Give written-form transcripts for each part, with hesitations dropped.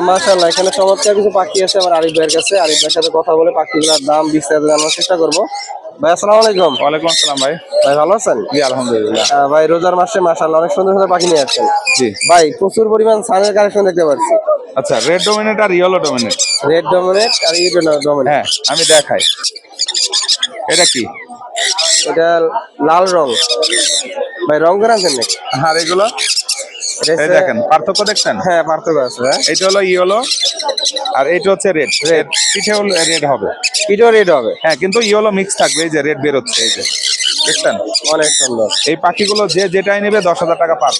মাশাআল্লাহ, এখানে চমৎকার কিছু পাখি আছে আমার আরিফ ভাইয়ের কাছে। আরিফ ভাইয়ের সাথে কথা বলে পাখিগুলোর দাম বিস্তারিত জানার চেষ্টা করবো। ভাই আসসালামু আলাইকুম। ওয়ালাইকুম আসসালাম ভাই। ভাই ভালো আছেন? জি আলহামদুলিল্লাহ। ভাই রোজার মাসে মাশাআল্লাহ অনেক সুন্দর সুন্দর পাখি নিয়ে আসছেন। জি ভাই প্রচুর পরিমাণ সানের কালেকশন দেখতে পাচ্ছি। আচ্ছা, রেড ডোমিনেট আর ইয়েলো ডোমিনেট। রেড ডমিনেট আর ইয়েলো ডমিনেট। হ্যাঁ আমি দেখাই, এটা কি? এটা লাল রং। ভাই রং করে আনছেন নাকি? আর এগুলো এই দেখেন, পার্থক্য দেখছেন? হ্যাঁ পার্থক্য আছে। হ্যাঁ এটা হলো ইয়েলো আর এটা হচ্ছে রেড। রেড পিঠে হলো রেড হবে, এটাও রেড হবে। হ্যাঁ কিন্তু ইয়েলো মিক্স থাকবে। এই যে রেড বের হচ্ছে, এই যে দেখছেন? অনেক সুন্দর। এই পাখিগুলো যে যেটাই নেবে 10,000 টাকা পার।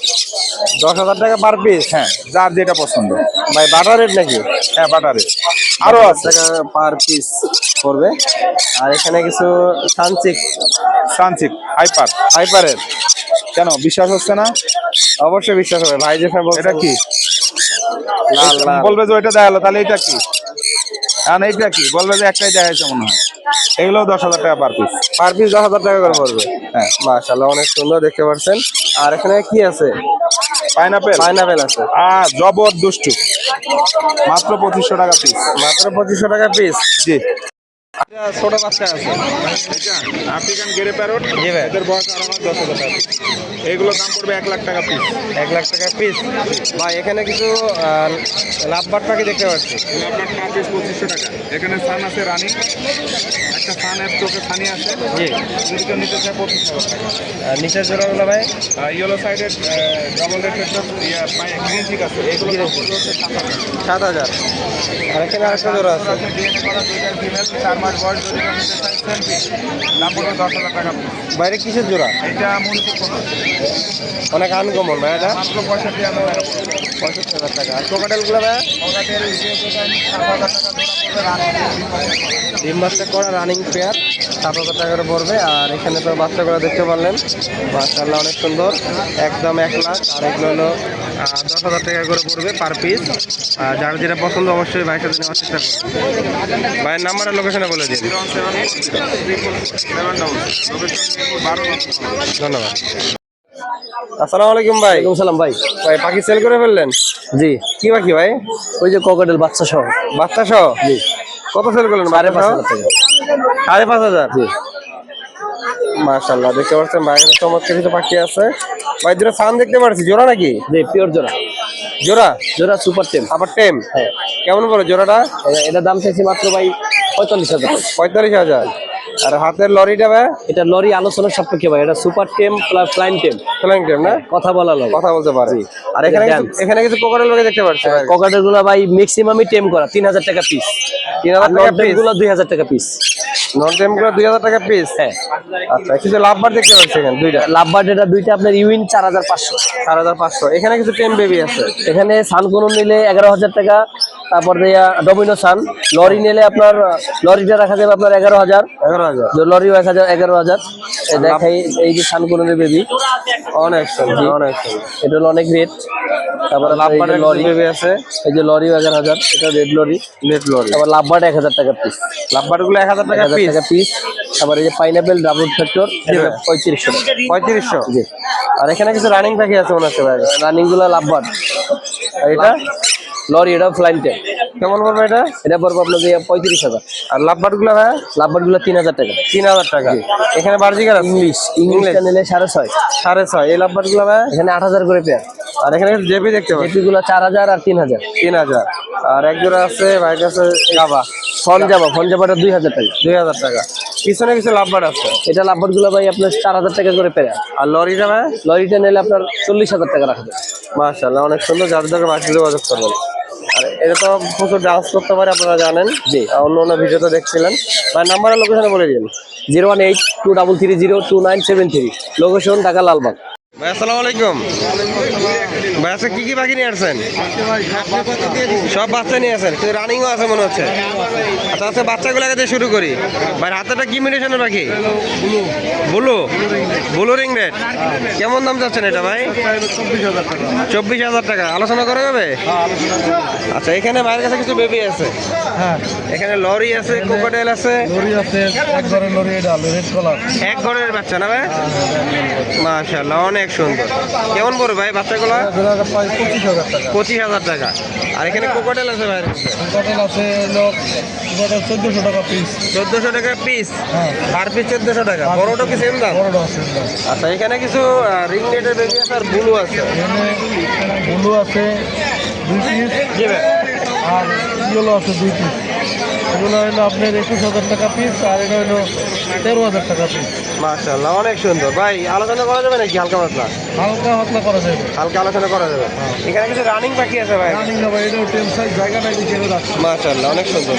10,000 টাকা পার পিস। হ্যাঁ যার যেটা পছন্দ। ভাই বাটার রেট নাকি? হ্যাঁ বাটারে আরো আছে। টাকা পার পিস পড়বে। আর এখানে কিছু সানচিক সানচিক হাইপার। হাইপারের। কেন বিশ্বাস হচ্ছে না? অবশ্যই বিশ্বাস হবে ভাই, যেখানে এটা কি? লাল লাল বলবে যে ওইটা দেখালো, তাহলে এটা কি? আর এইটা কি? বলবে যে একটাই দেখাইছে মনে হয়। এগুলো 10,000 টাকা পার পিস। পার পিস 10,000 টাকা করে পড়বে। হ্যাঁ মাশাআল্লাহ অনেক সুন্দর দেখতে পাচ্ছেন। আর এখানে কি আছে? পাইনাপেল। পাইনাপেল আছে। জবরদস্ত, মাত্র 2500 টাকা পিস। মাত্র 2500 টাকা পিস। জি। ছোট বাচ্চা আছে। African grey parrot. জি ভাই। এদের বয়স আর আমার 10,000 টাকা পিস। এগুলো দাম পড়বে 1,00,000 টাকা পিস। 1,00,000 টাকা পিস। ভাই এখানে কিছু লাভবার্ড পাখি দেখতে পাচ্ছি। আপনার পার পিস 2500 টাকা। এখানে সান আছে রানী, একটা সানের চোখে ছানি আছে। জি। যদি কেউ নিতে চায় 2500 টাকা। আর নিচের জোড়াগুলো ভাই ইয়েলো সাইডের ডাবল রেড গ্রিন চিক আছে। এগুলো দাম পড়বে হচ্ছে 7,000। 7,000। আর এখানে আরেকটা জোড়া আছে। ডিএনএ করা দুইটা ফিমেল, 4 মাস বয়স। যদি কেউ নিতে চায় সেলফি, দাম পড়বে 10,000 টাকা পিস। বাইরে কিসের জোড়া? এটা মূলত কোনো অনেক আনকমন ভাই এটা। মাত্র 65,000 টাকা। 65,000 টাকা। আর ক্রোকোডাইলগুলো ভাই ওটাদের 7,000 টাকা জোড়া পড়বে রানী। ডিম বাচ্চা করা রানিং পেয়ার 7,000 টাকা করে পড়বে। আর এখানে তো বাচ্চাগুলো দেখতে পারলেন, মাশাআল্লাহ অনেক সুন্দর। একদম 1,00,000। আর এগুলো হলো 10,000 টাকা করে পড়বে পার পিস। যার যেটা পছন্দ অবশ্যই ভাইয়ের সাথে নেওয়ার চেষ্টা করবেন। ভাইয়ের নাম্বার আর লোকেশনে বলে দিন। 017 ধন্যবাদ। আসসালামু আলাইকুম ভাই। ওয়ালাইকুম সালাম ভাই। ভাই পাখি সেল করে ফেললেন? জি, কি পাখি ভাই? ওই যে ককাটেল বাচ্চা সহ। বাচ্চা সহ? জি, কত সেল করলেন? 5,500 টাকা। 5,500। জি, মাশাআল্লাহ দেখতে পাচ্ছেন ভাইয়ের কাছে চমৎকার কিছু পাখি আছে। ভাই দুটো সান দেখতে পাচ্ছি, জোড়া নাকি? জি পিওর জোড়া। জোড়া? জোড়া সুপার টেম। আবার টেম? হ্যাঁ, কেমন পড়ে জোড়াটা? এটা দাম চাইছি মাত্র ভাই 45,000 টাকা। 45,000। আর হাতের লরিটা ভাই? এটা লরি আলোচনার সাপেক্ষে ভাই, এটা সুপার টেম plus flying tame. Flying tame না? কথা বলা লাগে। কথা বলতে পারে। জি। আর এখানে এটা কিছু dance। এখানে কিছু কোকারেল লোকে দেখতে পাচ্ছি ভাই। ককাটেল গুলো ভাই ম্যাক্সিমামই টেম করা, 3,000 টাকা পিস। 3,000 টাকা টেম পিস? গুলো 2,000 টাকা পিস। নন টেম গুলো 2,000 টাকা পিস? হ্যাঁ, আচ্ছা, কিছু লাভবার দেখতে পাচ্ছি এখানে দুইটা। লাভবার্ড এটা দুইটা আপনার ইউইন 4,500। 4,500। এখানে কিছু টেম বেবি আছে। এখানে সানকোনো নিলে 11,000 টাকা। তারপর ডমিনো সান লরি নিলে আপনার লরিটা রাখা যাবে আপনার 11,000। 11,000। লরিও 1,000। দেখাই এই যে সানকোনের বেবি, অনেক সুন্দর, অনেক সুন্দর। এটা হলো অনেক রেট। তারপর লাভবারের লরি বেবি আছে। এই যে লরিও 11,000, এটা রেড লরি। Net lory. তারপর লাভবার্ড 1,000 টাকা পিস। লাভবার গুলো 1,000 টাকা 1,000 পিস? টাকা পিস। তারপর এই যে পাইনাপেল ডাবল ফ্যাক্টর 3500 টাকা। 3500। জি, আর এখানে কিছু রানিং পাখি আছে মনে হচ্ছে ভাই। রানিং গুলা লাভবার্ড। আর এটা লরি এটা ফ্লাইং টেম। কেমন পড়বে এটা? এটা পড়বো আপনাদের 35,000। আর লাভবার গুলো ভাই? লাভবার্ড গুলো 3,000 টাকা। 3,000 টাকা। এখানে বার্জিকার আছে? ইংলিশটা নিলে 6.5। 6.5। এই লাভবার গুলো ভাই? এখানে 8,000 করে পেয়ার। আর এখানে জেপি দেখতে পাচ্ছি। জেপি গুলো 4,000 আর 3,000। 3,000। আর এক জোড়া আছে ভাইয়ের কাছে গাবা। ফন যাবাটা 2,000 টাকা। 2,000 টাকা। পিছনে কিছু লাভবার আছে। এটা লাভবার্ড গুলো ভাই আপনার 4,000 টাকা করে পেয়ার। আর লরিটা ভাই? লরিটা নিলে আপনার 40,000 টাকা রাখা যায়। মাশাআল্লাহ অনেক সুন্দর, যাদের দরকার বাকি যোগাযোগ করবেন। আর এটা তো প্রচুর ডান্স করতে পারে, আপনারা জানেন। জি। অন্য অন্য ভিডিওতে দেখছিলেন। ভাই নাম্বার আর লোকেশনে বলে দিন। 01823302973। লোকেশন ঢাকা লালবাগ। ভাই আসসালামু আলাইকুম। ভাই আজকে কি কি পাখি নিয়ে আসছেন? সব বাচ্চা নিয়ে আসেন, কিন্তু রানিংও আছে মনে হচ্ছে। আচ্ছা আচ্ছা, বাচ্চাগুলোকে দিয়ে শুরু করি। ভাই হাতেটা কি মিউটেশনের পাখি? ব্লু। Blue ring red. কেমন দাম চাচ্ছেন এটা ভাই? 24,000 টাকা। আলোচনা করা যাবে? আচ্ছা, এখানে ভাইয়ের কাছে কিছু বেবি আছে। এখানে লরি আছে, ক্রোকোডাইল আছে। এক ঘরের লরি, এটা রেড কালার। এক ঘরের বাচ্চা না ভাই? মাশাআল্লাহ অনেক অনেক সুন্দর। কেমন পড়বে ভাই বাচ্চাগুলো? 25,000 টাকা। আর এখানে কোকাটেল আছে ভাই? আছে হলো 1400 টাকা পিস। 1400 টাকা পিস, হ্যাঁ, পার পিস 1400 টাকা। বড়টা কি সেম দাম? বড়টা আছে। আচ্ছা, এখানে কিছু রিং নেটের বেবি আছে আর ব্লু আছে। এখানে ব্লু আছে 2 পিস, জি ভাই। আর ইয়েলো আছে 2 পিস। এগুলো হলো আপনার 21,000 টাকা পিস, আর এটা হলো 13,000 টাকা পিস। মাশাআল্লাহ, অনেক সুন্দর ভাই। আলোচনা করা যাবে নাকি হালকা পাতলা? হালকা পাতলা করা যাবে। হালকা আলোচনা করা যাবে। এখানে কিছু রানিং বাকি আছে ভাই। রানিং হবে, এটাও টেম সাইজ, জায়গা নাই ছেড়ে রাখছে। মাশাআল্লাহ, অনেক সুন্দর।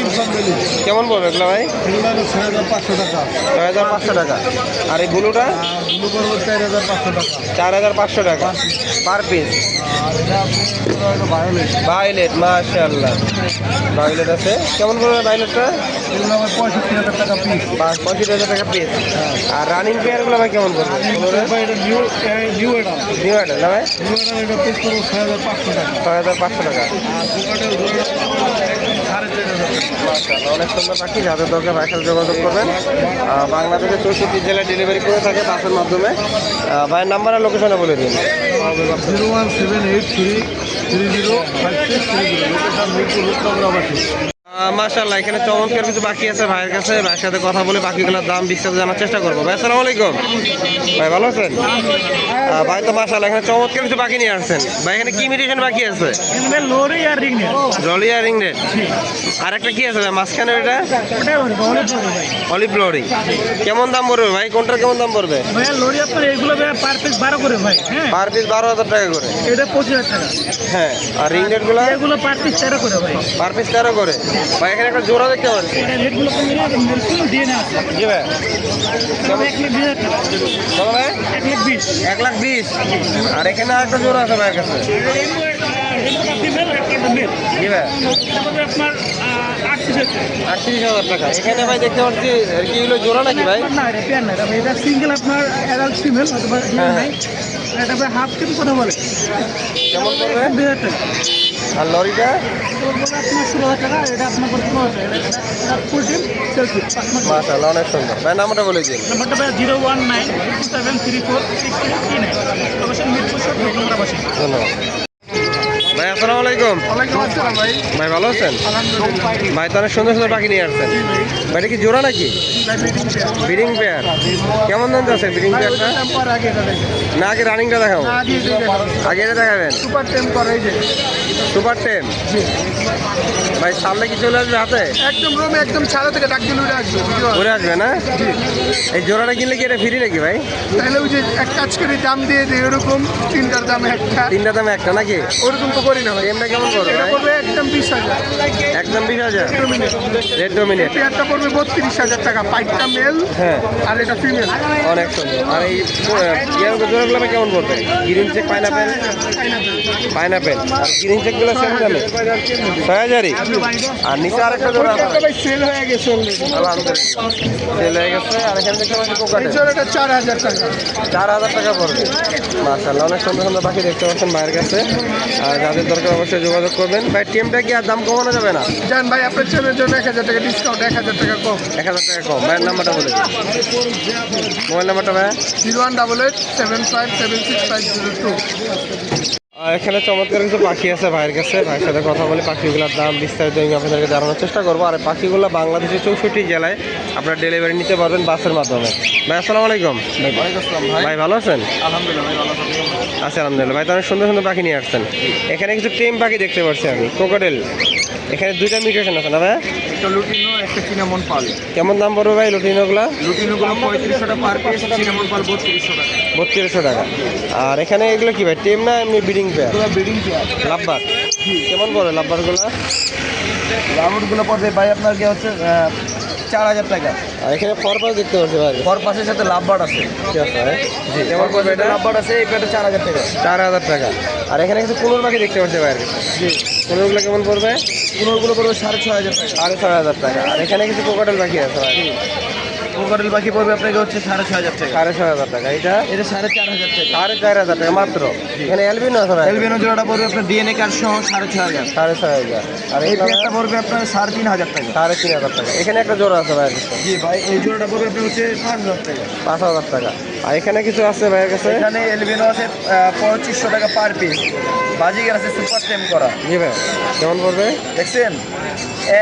কেমন পড়বে এগুলো ভাই? এগুলো হলো 6,500 টাকা। 6,500 টাকা। আর এই ব্লুটা? আর ব্লু করবো 4,500 টাকা। 4,500 টাকা পার পিস। আর এটা আপনার হলো ভায়োলেট। ভায়োলেট, মাশাআল্লাহ, ভায়োলেট আছে। কেমন পড়বে ভায়োলেটটা? এগুলো আমার 65,000 টাকা পিস। 65,000 টাকা পিস। আর রানিং পেয়ারগুলো ভাই কেমন পড়বে? এটা নিউ এটা নিউ আইটেম না ভাই? নিউ এটা পিস করবো 6,500 টাকা। 6,500 টাকা। আর কোকাটেল ধরে 4,500 মাশাআল্লাহ, অনেক সুন্দর পাখি। যাদের দরকার ভাইয়ের সাথে যোগাযোগ করবেন। বাংলাদেশের 64 জেলায় ডেলিভারি করে থাকে বাসের মাধ্যমে। ভাইয়ের নাম্বার আর লোকেশনে বলে দিন। 01783 305630। লোকেশন মিরপুর রূপনগর। মাশাআল্লাহ, এখানে চমৎকার কিছু পাখি আছে ভাইয়ের কাছে। ভাইয়ের সাথে কথা বলে পাখিগুলোর দাম বিস্তারিত জানার চেষ্টা করবো। ভাই আসসালামু আলাইকুম। ভাই ভালো আছেন? ভাই তো মাশাআল্লাহ এখানে চমৎকার কিছু পাখি নিয়ে আসছেন। ভাই এখানে কি মিউটেশন পাখি আছে? লরি আর রিংনেট। জলি আর রিংনেট। আর একটা কি আছে ভাই মাঝখানে? এটা অলিভ লরি। কেমন দাম পড়বে ভাই? কোনটার কেমন দাম পড়বে? ভাইয়া লরি আপনার এগুলো পার পিস 12 করে ভাই। হ্যাঁ, পার পিস 12,000 টাকা করে। এটা 25,000 টাকা। হ্যাঁ, আর রিংনেট গুলো? এগুলো পার পিস 13 করে ভাই। পার পিস 13 করে। ভাই এখানে একটা জোড়া দেখতে পাচ্ছি। এটা রেটগুলো কমিয়ে দিয়ে না আছে। জি ভাই। 1,20,000 টাকা। কত ভাই? 1,20,000। 1,20,000। আর এখানে আরেকটা জোড়া আছে ভাইয়ের কাছে। জি ভাই। আপনার 38,000 টাকা। এখানে ভাই দেখতে পাচ্ছি কি হলো, জোড়া নাকি ভাই? না, এটা পেয়ার না, এটা সিঙ্গেল আপনার অ্যাডাল্ট ফিমেল অথবা হ্যাঁ। নাই। এটা ভাই হাফ টিম কথা বলে। কেমন পড়বে? 2,000 টাকা। আর লরিটা? আপনার 16,000 টাকা। এটা আপনার 15,000 টাকা। এটা ফুল টিম সেলফি। মাশাআল্লাহ, অনেক সুন্দর। ভাই নামটা বলে দিন। নাম্বারটা ভাই 019273469। লোকেশন মিরপুর শপ, রূপনগর বাসী। ধন্যবাদ ভাই। আসসালামু আলাইকুম। ওয়ালাইকুম আসসালাম ভাই। ভাই ভালো আছেন? আলহামদুলিল্লাহ। ভাই তো অনেক সুন্দর সুন্দর পাখি নিয়ে আসছেন। ভাই এটা কি জোড়া নাকি? Breeding pair. কেমন দাম আছে ব্রিডিং পেয়ারটা? টেম্পার আগে এটা দেখেন। না আগে রানিংটা দেখাবো? আগে এটা দেখেন। আগে এটা দেখাবেন? সুপার টেম্পার এই যে। সুপার টেম। ভাই সামনে কি চলে আসবে হাতে? একদম রুমে একদম ছাড়া থেকে ডাক দিলে উড়ে আসবে। ঘুরে আসবে না? এই জোড়াটা কিনলে কি এটা ফ্রি নাকি ভাই? তাহলে ওই যে এক কাজ করে দাম দিয়ে দিই, এরকম 3টার দামে একটা। তিনটা দামে একটা নাকি? ওরকম তো করি না ভাই। টেমটা কেমন পড়বে এটা ভাই? পড়বে একদম 20,000। একদম 20,000। রেড এই ডোমিনেট। পেয়ারটা পড়বে 32,000 টাকা। 5টা মেল হ্যাঁ, আর এটা ফিমেল। অনেক সুন্দর। আর এই জোড়াগুলো ভাই কেমন পড়বে? Green cheek pineapple. পাইনাপেল আর গ্রিন চেকগুলো সেম দামে 6,000-ই। আর নিচে আরেকটা জোড়া আছে এটা ভাই সেল হয়ে গেছে অলরেডি। আলহামদুলিল্লাহ, সেল হয়ে গেছে। আর এখানে দেখতে পাচ্ছি এই কোকাটেল। জোড়াটা 4,000 টাকা। 4,000 টাকা পড়বে। মাশাআল্লাহ, অনেক সুন্দর সুন্দর পাখি দেখতে পাচ্ছেন ভাইয়ের কাছে। আর যাদের দরকার অবশ্যই যোগাযোগ করবেন। ভাই টিমটা কি আর দাম কমানো যাবে না? জান ভাই আপনার চ্যানেলের জন্য 1,000 টাকা ডিসকাউন্ট, 1,000 টাকা কম। 1,000 টাকা কম। ভাইয়ের নাম্বারটা বলে দিন। মোবাইল নাম্বারটা ভাই? 01887576502। এখানে চমৎকার কিছু পাখি আছে ভাইয়ের কাছে। ভাইয়ের সাথে কথা বলে পাখিগুলোর দাম বিস্তারিত আমি আপনাদেরকে জানানোর চেষ্টা করবো। আর এই পাখিগুলো বাংলাদেশের 64 জেলায় আপনারা ডেলিভারি নিতে পারবেন বাসের মাধ্যমে। ভাই আসসালামু আলাইকুম। ভাই ভালো আছেন? আলহামদুলিল্লাহ ভাই, ভালো আছি। আচ্ছা, আলহামদুলিল্লাহ। ভাই তো অনেক সুন্দর সুন্দর পাখি নিয়ে আসছেন। এখানে কিছু টেম পাখি দেখতে পাচ্ছি আমি, কোকাটেল। এখানে 2টা মিউটেশন আছে না ভাই? একটা লুটিনো, একটা চিনামন পাল। কেমন দাম পড়বে ভাই লুটিনোগুলা? লুটিনোগুলো 3500 টাকা পার পিস, চিনামন পাল 3200 টাকা। 3200 টাকা। আর এখানে এগুলো কি ভাই, টেম না এমনি ব্রিডিং পেয়ার? এগুলো ব্রিডিং পেয়ার। লাভবার। কেমন পড়বে লাভবারগুলো? রাউন্ডগুলো পড়বে ভাই আপনার কি হচ্ছে 4,000 টাকা। আর এখানে ফরপাস দেখতে পাচ্ছি ভাই। পর পাশের সাথে লাভবার্ড আছে। ঠিক আছে ভাই। জি, কেমন পড়বে এটা? লাভবার্ড আছে, এই পেয়ারটা 4,000 টাকা। 4,000 টাকা। আর এখানে কিছু কুনুর পাখি দেখতে পাচ্ছি ভাইয়ের কাছে। জি, কুনুরগুলো কেমন পড়বে? পুনরগুলো পড়বে 6,500 টাকা। 6,500 টাকা। আর এখানে কিছু কোকাটেল পাখি আছে ভাই। কোকারেল পাখি পড়বে আপনাকে হচ্ছে 6,500 টাকা। 6,500 টাকা। এটা এটা 4,500 টাকা। 4,500 টাকা মাত্র। এখানে অ্যালবিনো আছে ভাই? এলবিনো জোড়াটা পড়বে আপনার ডিএনএ কার্ড সহ 6,500। 6,500। আর এই এটা পেয়ারটা পড়বে আপনার 3,500 টাকা। 3,500 টাকা। এখানে একটা জোড়া আছে ভাইয়ের কাছে, জি ভাই, এই জোড়াটা পড়বে আপনার হচ্ছে 5,000 টাকা। 5,000 টাকা। আর এখানে কিছু আছে ভাইয়ের কাছে? এখানে এলবিনো আছে 2,500 টাকা পার পিস। বাজিগার আছে সুপার টেম করা, জি ভাই, কেমন পড়বে? দেখছেন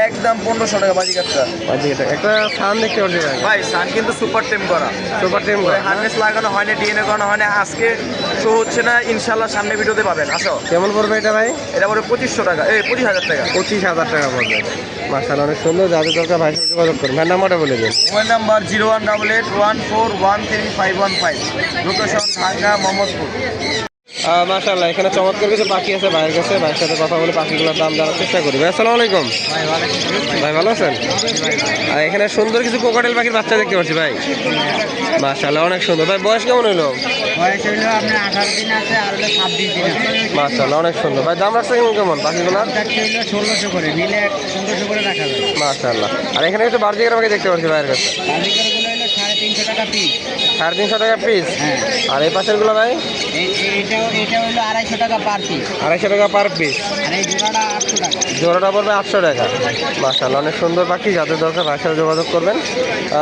একদম 1,500 টাকা বাজিগারটা। জি, এটা একটা সান দেখতে পাচ্ছি ভাই, ভাই সান কিন্তু সুপার টেম করা, সুপার টেম হার্নেস লাগানো হয় না, ডিএনএ করানো হয় না, আজকে শো হচ্ছে না, ইনশাল্লাহ সামনে ভিডিওতে পাবেন। আসো, কেমন পড়বে এটা ভাই? এটা পড়বে 2,500 টাকা, 20,000 টাকা। 25,000 টাকা পড়বে। মাশাআল্লাহ, অনেক সুন্দর। যাদের দরকার ভাইয়ের সাথে যোগাযোগ করুন। ভাই নাম্বারটা বলে দিন। Mobile number 0188141355, location Dhaka Mohammadpur. মাশাআল্লাহ, এখানে চমৎকার কিছু পাখি আছে ভাইয়ের কাছে। ভাইয়ের সাথে কথা বলে পাখিগুলোর দাম জানার চেষ্টা করি। ভাই আসসালামু আলাইকুম। ভাই ভালো আছেন? আর এখানে সুন্দর কিছু কোকাটেল পাখির বাচ্চা দেখতে পাচ্ছি ভাই। মাশাআল্লাহ, অনেক সুন্দর। ভাই বয়স কেমন হইলো? আপনার 18 দিন আছে আর 26 দিন আছে। মাশাআল্লাহ, অনেক সুন্দর। ভাই দাম রাখছে কেমন পাখিগুলো? 1600 করে নিলে 1500 করে রাখা যাবে। মাশাআল্লাহ। আর এখানে একটু বার্জিকার পাখি দেখতে পাচ্ছি ভাইয়ের কাছে। বাজিকারগুলো হলো 350 টাকা পিস। 350 টাকা পিস। হ্যাঁ, আর এই পাশের গুলো ভাই? এটা হলো 250 টাকা পার পিস। 250 টাকা পার পিস। আর এই জোড়াটা 800 টাকা। জোড়াটা পড়বে 800 টাকা। মাশাআল্লাহ, অনেক সুন্দর পাখি। যাদের দরকার ভাইয়ের সাথে যোগাযোগ করবেন।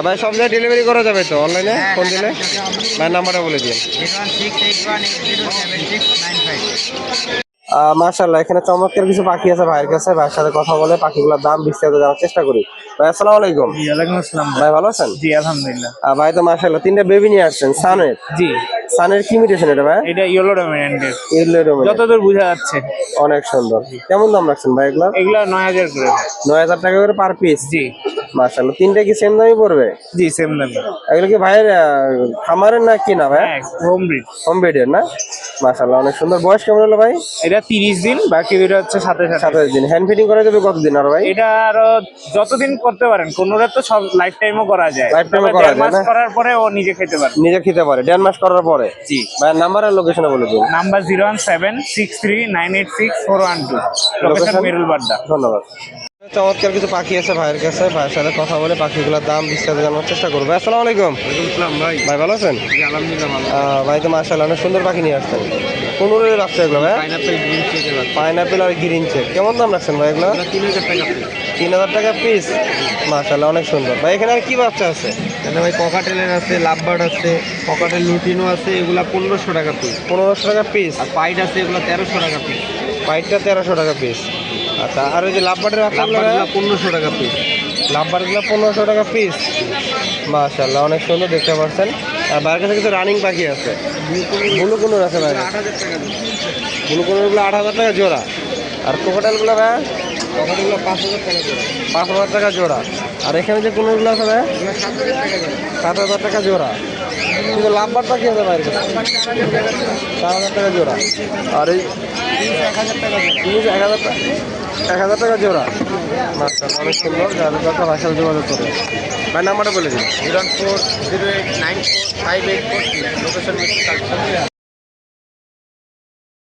ভাই সব জায়গায় ডেলিভারি করা যাবে তো অনলাইনে ফোন দিলে? ভাইয়ের নাম্বারটা বলে দিন। 01681807695। মাশাআল্লাহ, এখানে চমৎকার কিছু পাখি আছে ভাইয়ের কাছে। ভাইয়ের সাথে কথা বলে পাখিগুলোর দাম বিস্তারিত জানার চেষ্টা করি। ভাই আসসালামু আলাইকুম। ওয়ালাইকুম আসসালাম। ভাই ভালো আছেন? জি আলহামদুলিল্লাহ। ভাই তো মাশাআল্লাহ 3টা বেবি নিয়ে আসছেন সানের। জি, সানের কি মিউটেশন এটা ভাই? এটা ইয়েলো ডমিনেন্টের, ইয়েলো। যতদূর বোঝা যাচ্ছে। অনেক সুন্দর। কেমন দাম রাখছেন ভাই এগুলো? এগুলা 9,000 করে। 9,000 টাকা করে পার পিস। জি মাশাআল্লাহ, 3টা কি সেম দামই পড়বে? জি, সেম দাম। এগুলো কি ভাইয়ের খামারের না কি না ভাই? হ্যাঁ, হোম ব্রিড। হোম বেডের না? মাশাআল্লাহ, অনেক সুন্দর। বয়স কেমন হলো ভাই? এটা 30 দিন, বাকি দুটো হচ্ছে 27। 27 দিন। হ্যান্ড ফিটিং করে দেবে কতদিন আর ভাই? এটা আরো যতদিন করতে পারেন, কোনোটা তো সব লাইফ টাইমও করা যায়। Lifetime ও তবে করা 1.5 যায় মাস না? করার পরে ও নিজে খেতে পারে। নিজে খেতে পারে 1.5 মাস করার পরে। জি। ভাইয়ের নাম্বার আর লোকেশনে বলে দিন। Number 01763986412, location Merul Badda. ধন্যবাদ। চমৎকার কিছু পাখি আছে ভাইয়ের কাছে। ভাইয়ের সাথে কথা বলে পাখিগুলোর দাম বিস্তারিত জানার চেষ্টা করবো। ভাই আসসালামু আলাইকুম। ভাই ভাই ভালো আছেন? আলহামদুলিল্লাহ ভালো। ভাই তো মাশাআল্লাহ অনেক সুন্দর পাখি নিয়ে আসছেন। কোন রেট রাখছে এগুলো ভাই? পাইনাপেল গ্রিন চেকের বাচ্চা, পাইনাপেল আর গ্রিন চেক। কেমন দাম রাখছেন ভাই এগুলো? 3,000 টাকা পিস। 3,000 টাকা পিস। মাশাআল্লাহ, অনেক সুন্দর। ভাই এখানে আর কি বাচ্চা আছে? এখানে ভাই ককাটেলের আছে, লাভবার্ড আছে, ককাটেল লুটিনো আছে, এগুলা 1,500 টাকা পিস। 1500 টাকা পিস। আর পাইট আছে, এগুলা 1,300 টাকা পিস। পাইটটা 1,300 টাকা পিস। আচ্ছা, আর ওই যে লাভবার্ডের বাচ্চাগুলো? লাভবার্ডগুলা 1,500 টাকা পিস। লাভবার্ডগুলো 1,500 টাকা পিস। মাশাআল্লাহ, অনেক সুন্দর দেখতে পাচ্ছেন। আর বাইরের কাছে কিছু রানিং পাখি আছে। ব্লু কোনোর আছে ভাই? 8,000 টাকা পিস। ব্লু কোনোরগুলো 8,000 টাকা জোড়া। আর কোকাটেলগুলো ভাই? ককাটেলগুলো 5,000 টাকা জোড়া। 5,000 টাকা জোড়া। আর এখানে যে কোনোরগুলো আছে ভাই? এগুলো 7,000 টাকা জোড়া। 7,000 টাকা জোড়া। কিন্তু লাভবার্ড পাখি আছে বাইরের কাছে? 4,000 টাকা জোড়া। আর এই 1,000 টাকা জোড়া। 1,000 টাকা জোড়া। মাশাআল্লাহ, অনেক সুন্দর। যাদের দরকার ভাষা যোগাযোগ করবে। ভাই নাম্বারটা বলে দিন। 01408945843, লোকেশন